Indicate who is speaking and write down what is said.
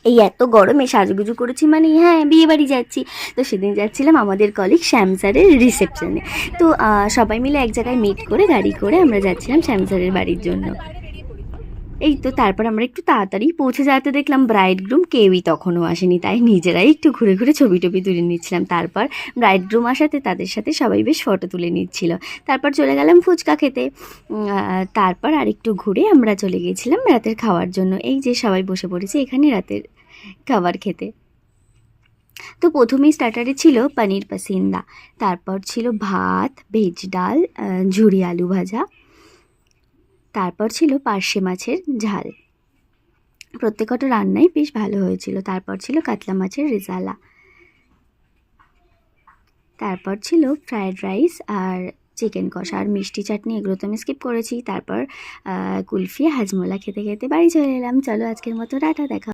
Speaker 1: এই এত গরমে সাজুগুজু করেছি মানে হ্যাঁ বিয়ে বাড়ি যাচ্ছি। তো সেদিন যাচ্ছিলাম আমাদের কলিগ শ্যাম স্যারের রিসেপশনে। তো সবাই মিলে এক জায়গায় মিট করে গাড়ি করে আমরা যাচ্ছিলাম শ্যাম স্যারের বাড়ির জন্য। এই তো তারপর আমরা একটু তাড়াতাড়ি পৌঁছে যাতে দেখলাম ব্রাইড গ্রুম কেউই তখনও আসেনি, তাই নিজেরাই একটু ঘুরে ঘুরে ছবি টবি তুলে নিচ্ছিলাম। তারপর ব্রাইড গ্রুম আসাতে তাদের সাথে সবাই বেশ ফটো তুলে নিচ্ছিল। তারপর চলে গেলাম ফুচকা খেতে। তারপর আরেকটু ঘুরে আমরা চলে গিয়েছিলাম রাতের খাওয়ার জন্য। এই যে সবাই বসে পড়েছে এখানে রাতের খাবার খেতে। তো প্রথমেই স্টার্টারে ছিল পনির পাসিন্দা, তারপর ছিল ভাত, ভেজ ডাল, ঝুরি আলু ভাজা, তারপর ছিল পার্শে মাছের ঝাল। প্রত্যেকটা রান্নাই বেশ ভালো হয়েছিল। তারপর ছিল কাতলা মাছের রেজালা, তারপর ছিল ফ্রায়েড রাইস আর চিকেন কষা আর মিষ্টি চাটনি, এগুলো তো আমি স্কিপ করেছি। তারপর কুলফি হাজমোলা খেতে খেতে বাড়ি চলে এলাম। চলো আজকের মতো টাটা, দেখা।